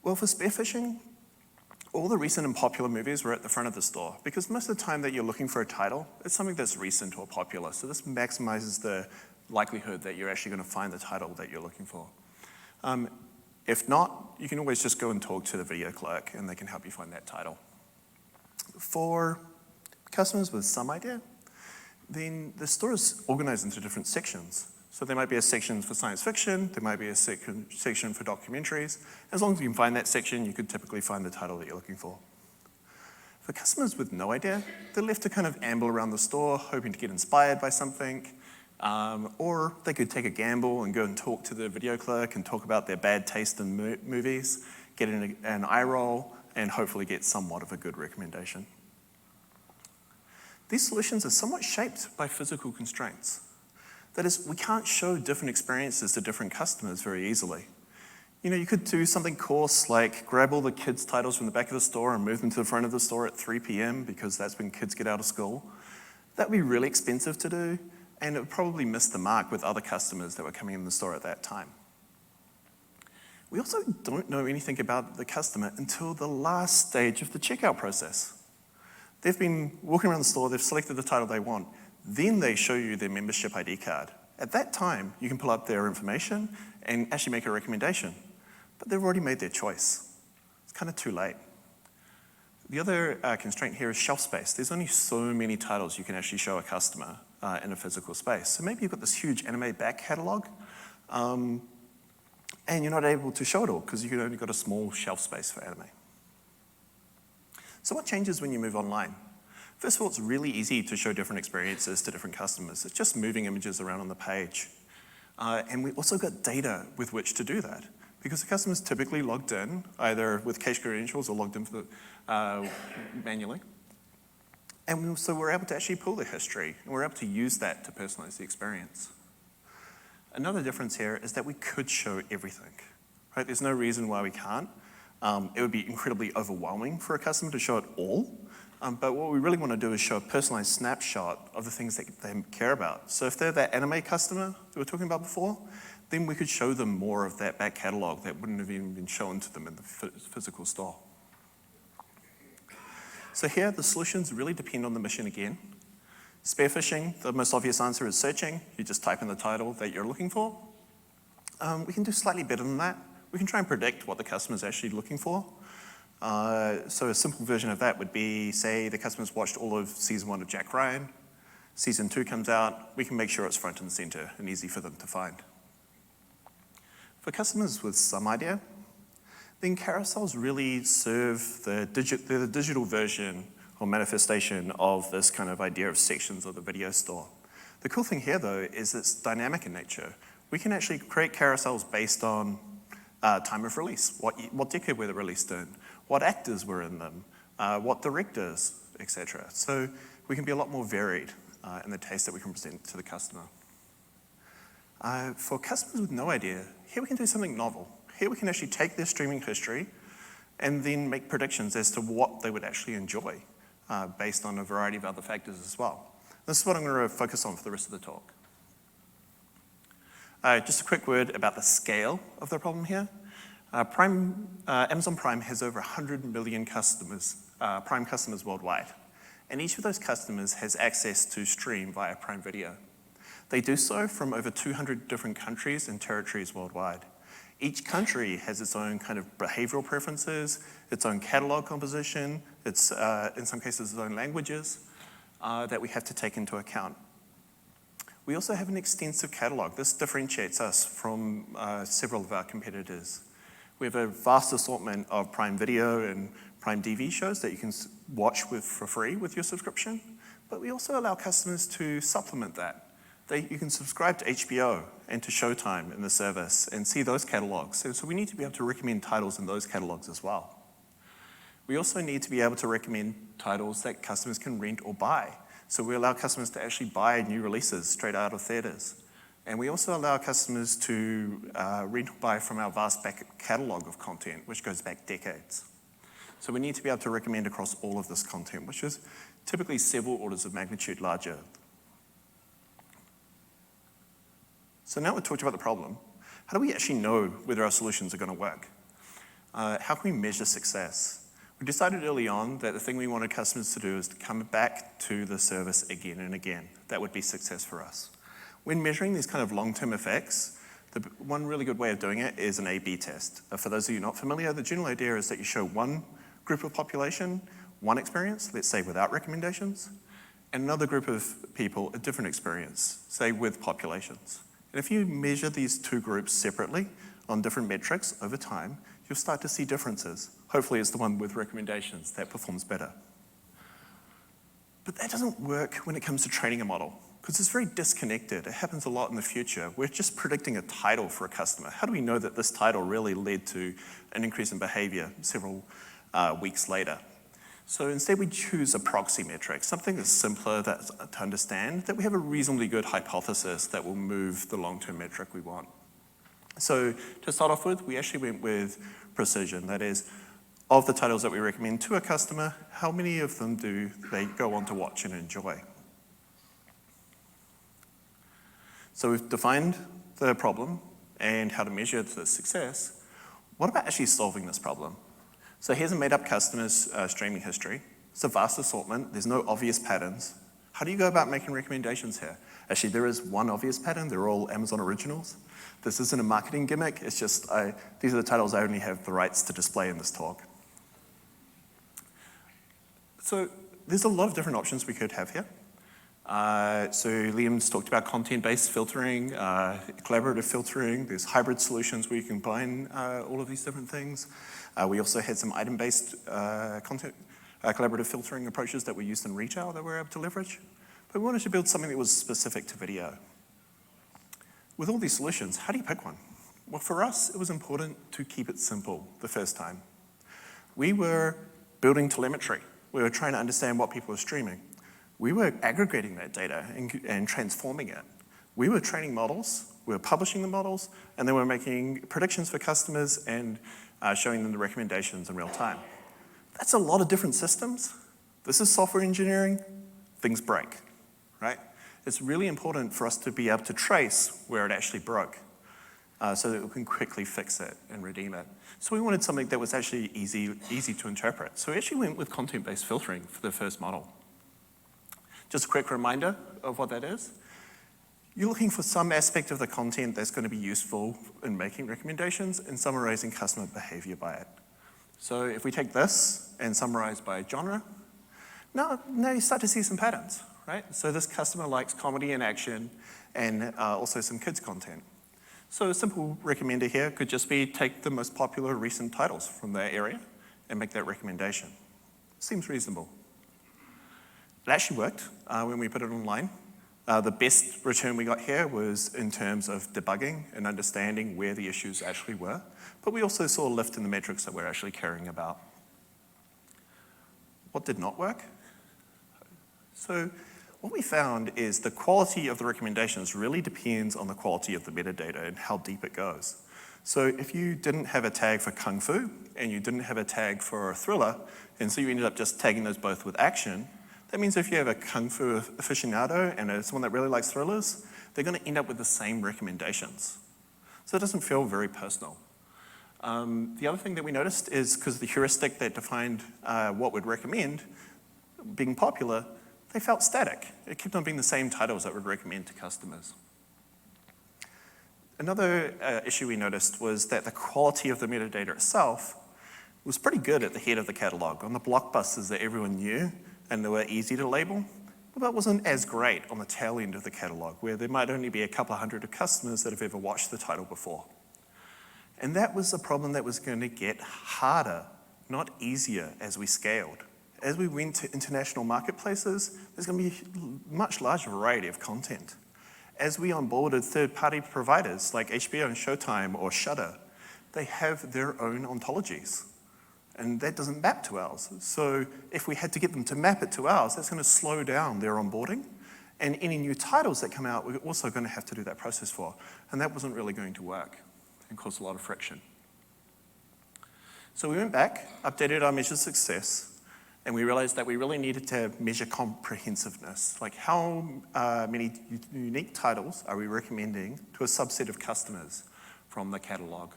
Well, for spear phishing, all the recent and popular movies were at the front of the store, because most of the time that you're looking for a title, it's something that's recent or popular. So this maximizes the likelihood that you're actually going to find the title that you're looking for. If not, you can always just go and talk to the video clerk and they can help you find that title. For customers with some idea, then the store is organized into different sections. So there might be a section for science fiction, there might be a section for documentaries. As long as you can find that section, you could typically find the title that you're looking for. For customers with no idea, they're left to kind of amble around the store, hoping to get inspired by something, or they could take a gamble and go and talk to the video clerk and talk about their bad taste in movies, get an eye roll, and hopefully get somewhat of a good recommendation. These solutions are somewhat shaped by physical constraints. That is, we can't show different experiences to different customers very easily. You know, you could do something coarse like grab all the kids' titles from the back of the store and move them to the front of the store at 3 p.m. because that's when kids get out of school. That would be really expensive to do, and it would probably miss the mark with other customers that were coming in the store at that time. We also don't know anything about the customer until the last stage of the checkout process. They've been walking around the store, they've selected the title they want, then they show you their membership ID card. At that time, you can pull up their information and actually make a recommendation. But they've already made their choice. It's kind of too late. The other constraint here is shelf space. There's only so many titles you can actually show a customer in a physical space. So maybe you've got this huge anime back catalog, and you're not able to show it all because you've only got a small shelf space for anime. So what changes when you move online? First of all, it's really easy to show different experiences to different customers. It's just moving images around on the page. And we also got data with which to do that, because the customer's typically logged in, either with cache credentials or logged in manually. And so we're able to actually pull the history, and we're able to use that to personalize the experience. Another difference here is that we could show everything, right? There's no reason why we can't. It would be incredibly overwhelming for a customer to show it all, but what we really want to do is show a personalized snapshot of the things that they care about. So if they're that anime customer that we were talking about before, then we could show them more of that back catalog that wouldn't have even been shown to them in the physical store. So here, the solutions really depend on the mission again. Spearfishing, the most obvious answer is searching. You just type in the title that you're looking for. We can do slightly better than that. We can try and predict what the customer's actually looking for. So a simple version of that would be, say, the customer's watched all of season 1 of Jack Ryan. Season 2 comes out. We can make sure it's front and center and easy for them to find. For customers with some idea, then carousels really serve the digital version or manifestation of this kind of idea of sections of the video store. The cool thing here, though, is it's dynamic in nature. We can actually create carousels based on time of release, what decade were they released in, what actors were in them, what directors, etc. So we can be a lot more varied in the taste that we can present to the customer. For customers with no idea, here we can do something novel. Here we can actually take their streaming history and then make predictions as to what they would actually enjoy based on a variety of other factors as well. This is what I'm going to focus on for the rest of the talk. Just a quick word about the scale of the problem here. Amazon Prime has over 100 million customers, Prime customers worldwide. And each of those customers has access to stream via Prime Video. They do so from over 200 different countries and territories worldwide. Each country has its own kind of behavioral preferences, its own catalog composition, its, in some cases, its own languages that we have to take into account. We also have an extensive catalog. This differentiates us from several of our competitors. We have a vast assortment of Prime Video and Prime DV shows that you can watch for free with your subscription, but we also allow customers to supplement that. You can subscribe to HBO and to Showtime in the service and see those catalogs. So we need to be able to recommend titles in those catalogs as well. We also need to be able to recommend titles that customers can rent or buy. So we allow customers to actually buy new releases straight out of theaters. And we also allow customers to rent or buy from our vast back catalog of content, which goes back decades. So we need to be able to recommend across all of this content, which is typically several orders of magnitude larger. So now we've talked about the problem. How do we actually know whether our solutions are going to work? How can we measure success? We decided early on that the thing we wanted customers to do is to come back to the service again and again. That would be success for us. When measuring these kind of long-term effects, one really good way of doing it is an A/B test. For those of you not familiar, the general idea is that you show one group of population, one experience, let's say without recommendations, and another group of people, a different experience, say with populations. And if you measure these two groups separately on different metrics over time, you'll start to see differences. Hopefully it's the one with recommendations that performs better. But that doesn't work when it comes to training a model, because it's very disconnected. It happens a lot in the future. We're just predicting a title for a customer. How do we know that this title really led to an increase in behavior several weeks later? So instead we choose a proxy metric, something that's simpler to understand, that we have a reasonably good hypothesis that will move the long-term metric we want. So to start off with, we actually went with precision. That is, of the titles that we recommend to a customer, how many of them do they go on to watch and enjoy? So we've defined the problem and how to measure the success. What about actually solving this problem? So here's a made-up customer's streaming history. It's a vast assortment. There's no obvious patterns. How do you go about making recommendations here? Actually, there is one obvious pattern. They're all Amazon originals. This isn't a marketing gimmick. It's just these are the titles I only have the rights to display in this talk. So there's a lot of different options we could have here. So Liam's talked about content-based filtering, collaborative filtering. There's hybrid solutions where you combine all of these different things. We also had some item-based content collaborative filtering approaches that were used in retail that we were able to leverage. But we wanted to build something that was specific to video. With all these solutions, how do you pick one? Well, for us, it was important to keep it simple the first time. We were building telemetry. We were trying to understand what people were streaming. We were aggregating that data and transforming it. We were training models, we were publishing the models, and then we were making predictions for customers and showing them the recommendations in real time. That's a lot of different systems. This is software engineering. Things break, right? It's really important for us to be able to trace where it actually broke so that we can quickly fix it and redeem it. So we wanted something that was actually easy to interpret. So we actually went with content-based filtering for the first model. Just a quick reminder of what that is. You're looking for some aspect of the content that's going to be useful in making recommendations and summarizing customer behavior by it. So if we take this and summarize by genre, now you start to see some patterns, right? So this customer likes comedy and action and also some kids content. So a simple recommender here could just be take the most popular recent titles from that area and make that recommendation. Seems reasonable. It actually worked when we put it online. The best return we got here was in terms of debugging and understanding where the issues actually were, but we also saw a lift in the metrics that we're actually caring about. What did not work? So what we found is the quality of the recommendations really depends on the quality of the metadata and how deep it goes. So if you didn't have a tag for Kung Fu and you didn't have a tag for a thriller, and so you ended up just tagging those both with action, that means if you have a Kung Fu aficionado and someone that really likes thrillers, they're going to end up with the same recommendations. So it doesn't feel very personal. The other thing that we noticed is because the heuristic that defined what we'd recommend being popular, they felt static. It kept on being the same titles that we'd recommend to customers. Another issue we noticed was that the quality of the metadata itself was pretty good at the head of the catalog. On the blockbusters that everyone knew and they were easy to label, but that wasn't as great on the tail end of the catalog, where there might only be a couple of hundred of customers that have ever watched the title before. And that was a problem that was going to get harder, not easier, as we scaled. As we went to international marketplaces, there's going to be a much larger variety of content. As we onboarded third-party providers like HBO and Showtime or Shudder, they have their own ontologies. And that doesn't map to ours. So if we had to get them to map it to ours, that's going to slow down their onboarding. And any new titles that come out, we're also going to have to do that process for. And that wasn't really going to work and caused a lot of friction. So we went back, updated our measure of success, and we realized that we really needed to measure comprehensiveness. Like how many unique titles are we recommending to a subset of customers from the catalog?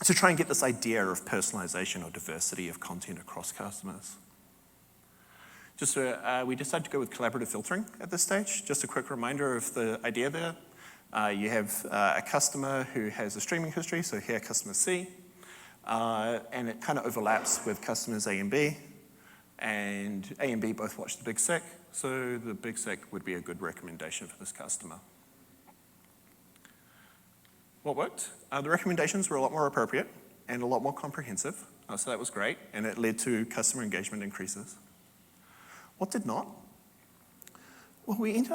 To try and get this idea of personalization or diversity of content across customers. We decided to go with collaborative filtering at this stage. Just a quick reminder of the idea there. You have a customer who has a streaming history, so here customer C, and it kind of overlaps with customers A and B, and A and B both watch the Big Sick, so the Big Sick would be a good recommendation for this customer. What worked? The recommendations were a lot more appropriate and a lot more comprehensive, so that was great, and it led to customer engagement increases. What did not? Well, while we ended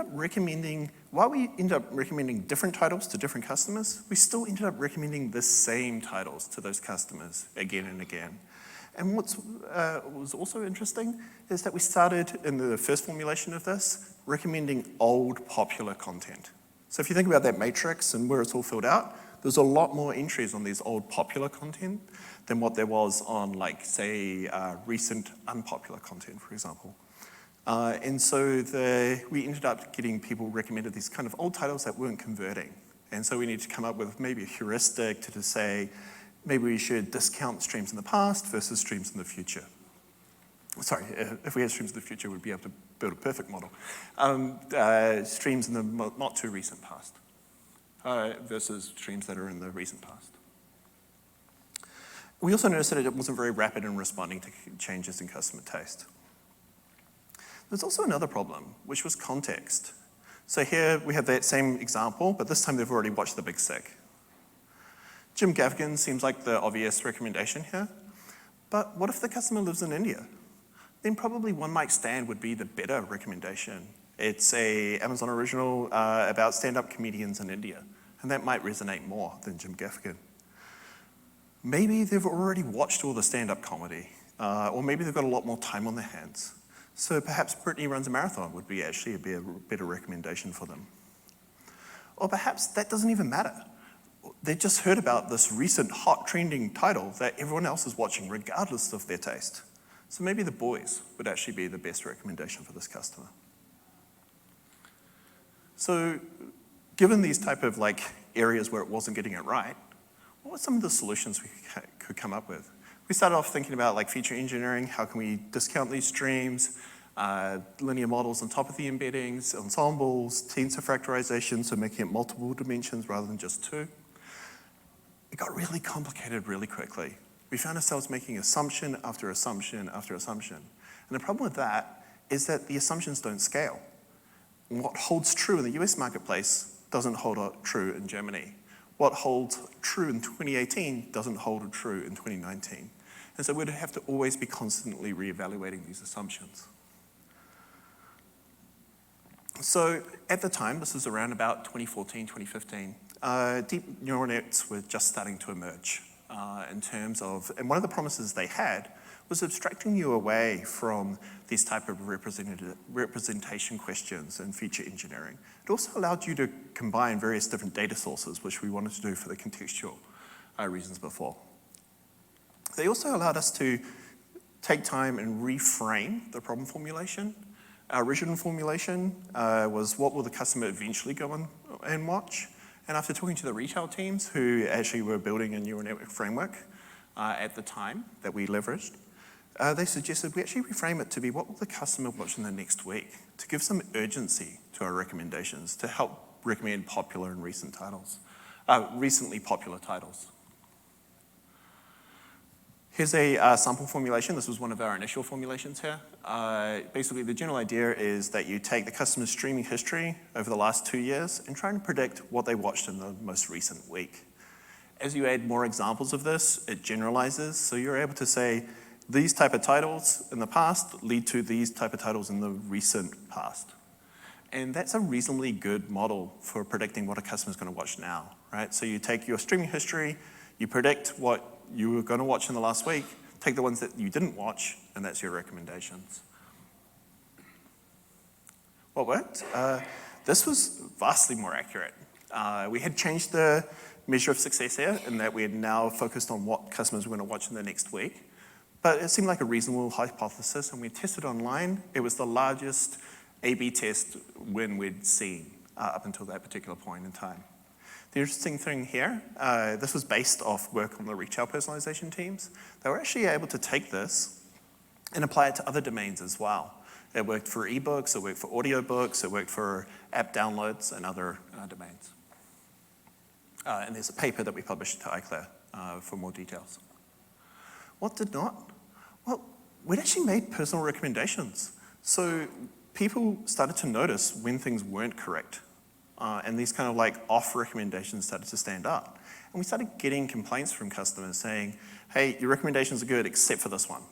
up recommending different titles to different customers, we still ended up recommending the same titles to those customers again and again. And what was also interesting is that we started in the first formulation of this, recommending old popular content. So if you think about that matrix and where it's all filled out, there's a lot more entries on these old popular content than what there was on, like, say, recent unpopular content, for example. And so we ended up getting people recommended these kind of old titles that weren't converting. And so we need to come up with maybe a heuristic to say, maybe we should discount streams in the past versus streams in the future. Sorry, if we had streams in the future, we'd be able to build a perfect model. Streams in the not too recent past versus streams that are in the recent past. We also noticed that it wasn't very rapid in responding to changes in customer taste. There's also another problem, which was context. So here we have that same example, but this time they've already watched The Big Sick. Jim Gaffigan seems like the obvious recommendation here, but what if the customer lives in India? Then probably One Mic Stand would be the better recommendation It's a Amazon original about stand-up comedians in India, and that might resonate more than Jim Gaffigan. Maybe they've already watched all the stand-up comedy, or maybe they've got a lot more time on their hands. So perhaps Brittany Runs a Marathon would be actually a better recommendation for them. Or perhaps that doesn't even matter. They just heard about this recent hot trending title that everyone else is watching regardless of their taste. So maybe The Boys would actually be the best recommendation for this customer. So given these type of areas where it wasn't getting it right, what were some of the solutions we could come up with? We started off thinking about feature engineering. How can we discount these streams, linear models on top of the embeddings, ensembles, tensor factorization, so making it multiple dimensions rather than just two. It got really complicated really quickly. We found ourselves making assumption after assumption after assumption. And the problem with that is that the assumptions don't scale. And what holds true in the US marketplace doesn't hold true in Germany. What holds true in 2018 doesn't hold true in 2019. And so we'd have to always be constantly reevaluating these assumptions. So at the time, this was around about 2014, 2015, deep neural nets were just starting to emerge in terms of, and one of the promises they had was abstracting you away from these type of representation questions and feature engineering. It also allowed you to combine various different data sources, which we wanted to do for the contextual reasons before. They also allowed us to take time and reframe the problem formulation. Our original formulation was what will the customer eventually go and watch? And after talking to the retail teams who actually were building a neural network framework at the time that we leveraged, they suggested we actually reframe it to be what will the customer watch in the next week, to give some urgency to our recommendations, to help recommend popular and recent titles, recently popular titles. Here's a sample formulation. This was one of our initial formulations here. Basically, the general idea is that you take the customer's streaming history over the last 2 years and try and predict what they watched in the most recent week. As you add more examples of this, it generalizes, so you're able to say, these type of titles in the past lead to these type of titles in the recent past. And that's a reasonably good model for predicting what a customer's gonna watch now, right? So you take your streaming history, you predict what you were gonna watch in the last week, take the ones that you didn't watch, and that's your recommendations. What worked? This was vastly more accurate. We had changed the measure of success here in that we had now focused on what customers were gonna watch in the next week. But it seemed like a reasonable hypothesis, and we tested online. It was the largest A/B test win we'd seen up until that particular point in time. The interesting thing here, this was based off work on the retail personalization teams. They were actually able to take this and apply it to other domains as well. It worked for ebooks, it worked for audiobooks, it worked for app downloads and other domains. And there's a paper that we published to iClair for more details. What did not? Well, we'd actually made personal recommendations. So people started to notice when things weren't correct. And these kind of off recommendations started to stand up. And we started getting complaints from customers saying, hey, your recommendations are good except for this one.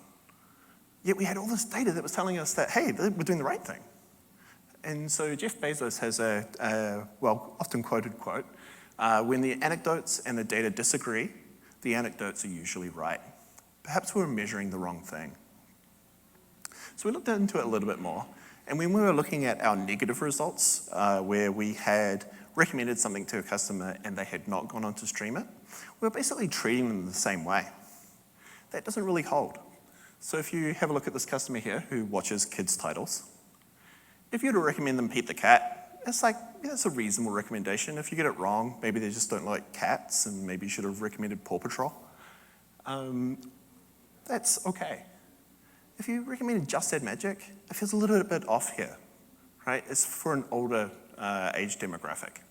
Yet we had all this data that was telling us that, hey, we're doing the right thing. And so Jeff Bezos has a often quoted quote, when the anecdotes and the data disagree, the anecdotes are usually right. Perhaps we were measuring the wrong thing. So we looked into it a little bit more. And when we were looking at our negative results, where we had recommended something to a customer and they had not gone on to stream it, we were basically treating them the same way. That doesn't really hold. So if you have a look at this customer here who watches kids' titles, if you were to recommend them Pete the Cat, it's it's a reasonable recommendation. If you get it wrong, maybe they just don't like cats and maybe you should have recommended Paw Patrol. That's okay. If you recommended Just Add Magic, it feels a little bit off here, right? It's for an older age demographic.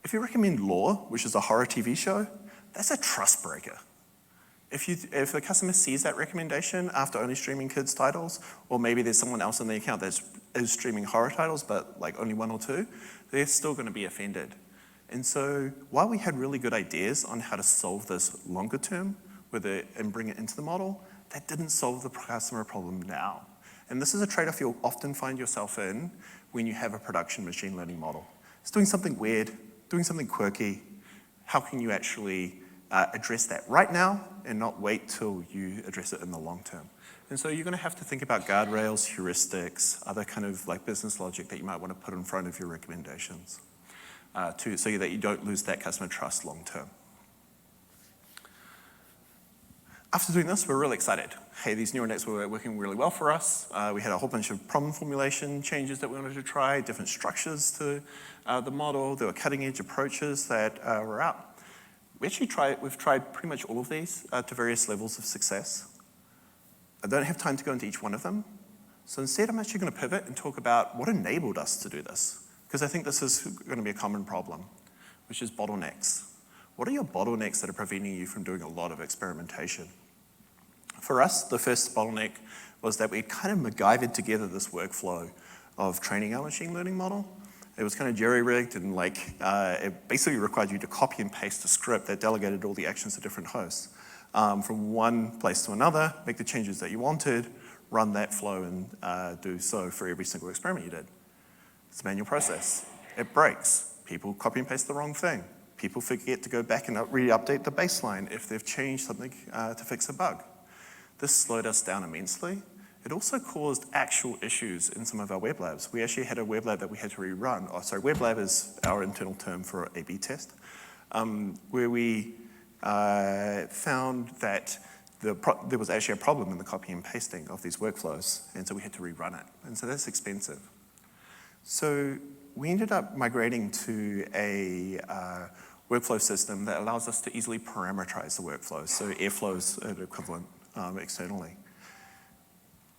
If you recommend Lore, which is a horror TV show, that's a trust breaker. If the customer sees that recommendation after only streaming kids' titles, or maybe there's someone else in the account that is streaming horror titles, but only 1 or 2, they're still gonna be offended. And so while we had really good ideas on how to solve this longer term and bring it into the model, that didn't solve the customer problem now. And this is a trade-off you'll often find yourself in when you have a production machine learning model. It's doing something weird, doing something quirky. How can you actually address that right now and not wait till you address it in the long term? And so you're going to have to think about guardrails, heuristics, other kind of like business logic that you might want to put in front of your recommendations so that you don't lose that customer trust long term. After doing this, we're really excited. Hey, these neural nets were working really well for us. We had a whole bunch of problem formulation changes that we wanted to try, different structures to the model. There were cutting edge approaches that were out. We've tried pretty much all of these to various levels of success. I don't have time to go into each one of them. So instead, I'm actually going to pivot and talk about what enabled us to do this. Because I think this is going to be a common problem, which is bottlenecks. What are your bottlenecks that are preventing you from doing a lot of experimentation? For us, the first bottleneck was that we kind of MacGyvered together this workflow of training our machine learning model. It was kind of jerry-rigged and it basically required you to copy and paste a script that delegated all the actions to different hosts from one place to another, make the changes that you wanted, run that flow and do so for every single experiment you did. It's a manual process. It breaks. People copy and paste the wrong thing. People forget to go back and re-update the baseline if they've changed something to fix a bug. This slowed us down immensely. It also caused actual issues in some of our web labs. We actually had a web lab that we had to rerun. Web lab is our internal term for A/B test, where we found that there was actually a problem in the copy and pasting of these workflows, and so we had to rerun it. And so that's expensive. So we ended up migrating to a workflow system that allows us to easily parameterize the workflows, so Airflow's an equivalent externally.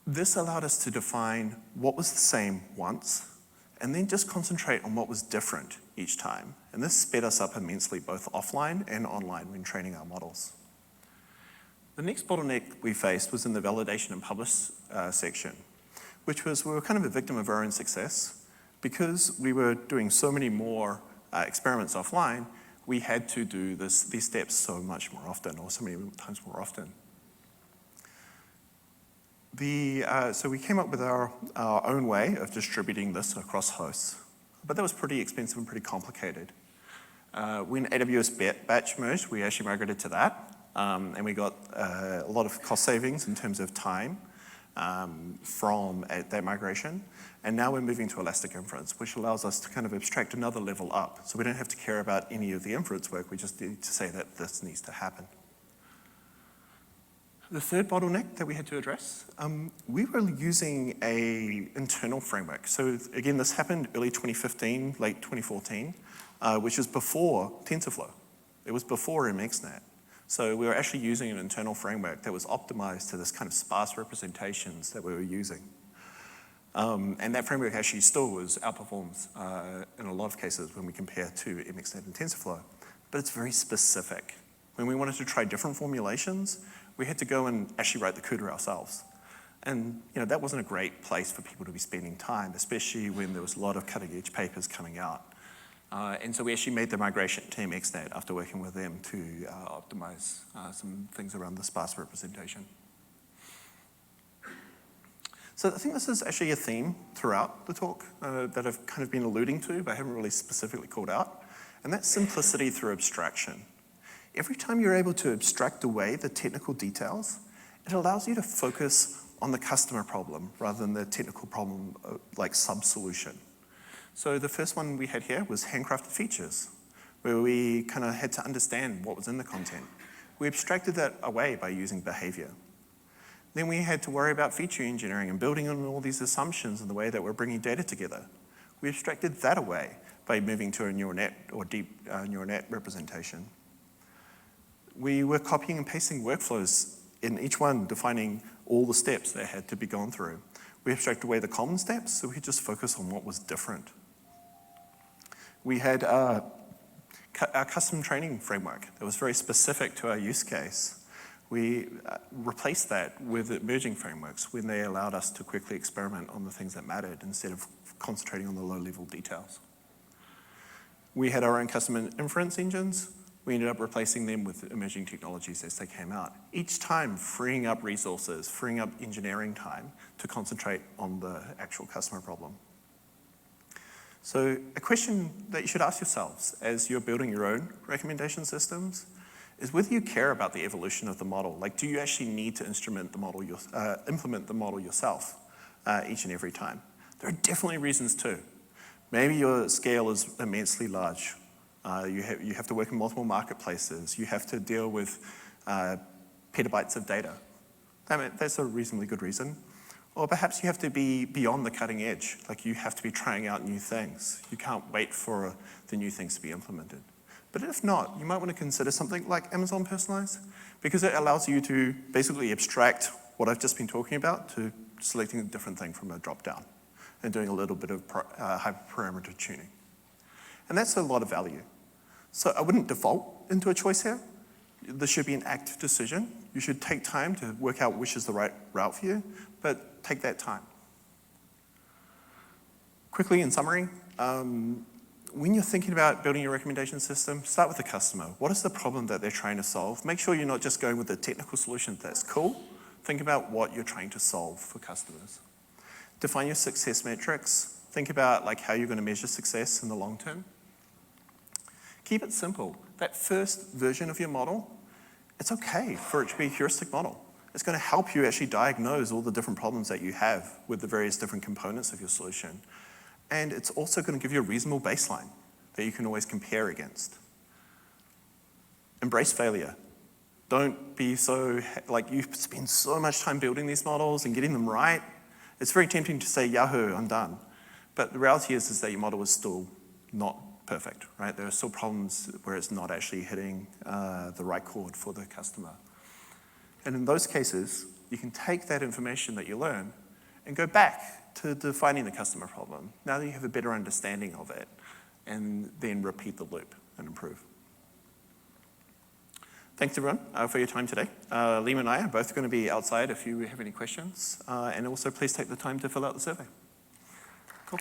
This allowed us to define what was the same once, and then just concentrate on what was different each time. And this sped us up immensely, both offline and online when training our models. The next bottleneck we faced was in the validation and publish section, which was we were kind of a victim of our own success. Because we were doing so many more experiments offline, we had to do these steps so much more often, or so many times more often. So we came up with our own way of distributing this across hosts. But that was pretty expensive and pretty complicated. When AWS batch merged, we actually migrated to that. And we got a lot of cost savings in terms of time from that migration. And now we're moving to elastic inference, which allows us to kind of abstract another level up. So we don't have to care about any of the inference work. We just need to say that this needs to happen. The third bottleneck that we had to address, we were using an internal framework. So again, this happened early 2015, late 2014, which is before TensorFlow. It was before MXNet. So we were actually using an internal framework that was optimized to this kind of sparse representations that we were using. And that framework actually still outperforms in a lot of cases when we compare to MXNet and TensorFlow. But it's very specific. When we wanted to try different formulations, we had to go and actually write the CUDA ourselves. And that wasn't a great place for people to be spending time, especially when there was a lot of cutting-edge papers coming out. And so we actually made the migration to MXNet after working with them to optimize some things around the sparse representation. So I think this is actually a theme throughout the talk that I've kind of been alluding to, but I haven't really specifically called out. And that's simplicity through abstraction. Every time you're able to abstract away the technical details, it allows you to focus on the customer problem rather than the technical problem like sub-solution. So the first one we had here was handcrafted features, where we kind of had to understand what was in the content. We abstracted that away by using behavior. Then we had to worry about feature engineering and building on all these assumptions and the way that we're bringing data together. We abstracted that away by moving to a neural net or deep neural net representation. We were copying and pasting workflows in each one, defining all the steps that had to be gone through. We abstracted away the common steps so we could just focus on what was different. We had our custom training framework that was very specific to our use case. We replaced that with emerging frameworks when they allowed us to quickly experiment on the things that mattered instead of concentrating on the low-level details. We had our own custom inference engines. we ended up replacing them with emerging technologies as they came out. Each time freeing up resources, freeing up engineering time to concentrate on the actual customer problem. So a question that you should ask yourselves as you're building your own recommendation systems is whether you care about the evolution of the model. Like, do you actually need to implement the model yourself each and every time? There are definitely reasons too. Maybe your scale is immensely large. You have to work in multiple marketplaces. You have to deal with petabytes of data. That's a reasonably good reason. Or perhaps you have to be beyond the cutting edge. Like, you have to be trying out new things. You can't wait for the new things to be implemented. But if not, you might want to consider something like Amazon Personalize, because it allows you to basically abstract what I've just been talking about to selecting a different thing from a drop-down and doing a little bit of hyperparameter tuning. And that's a lot of value. So I wouldn't default into a choice here. This should be an active decision. You should take time to work out which is the right route for you, but take that time. Quickly, in summary, when you're thinking about building your recommendation system, start with the customer. What is the problem that they're trying to solve? Make sure you're not just going with the technical solution that's cool. Think about what you're trying to solve for customers. Define your success metrics. Think about how you're going to measure success in the long term. Keep it simple. That first version of your model, it's okay for it to be a heuristic model. It's going to help you actually diagnose all the different problems that you have with the various different components of your solution. And it's also going to give you a reasonable baseline that you can always compare against. Embrace failure. Don't be so, you spend so much time building these models and getting them right. It's very tempting to say, Yahoo, I'm done. But the reality is that your model is still not perfect, right? There are still problems where it's not actually hitting the right chord for the customer. And in those cases, you can take that information that you learn and go back to defining the customer problem. Now that you have a better understanding of it, and then repeat the loop and improve. Thanks everyone for your time today. Liam and I are both going to be outside if you have any questions. And also please take the time to fill out the survey. Cool.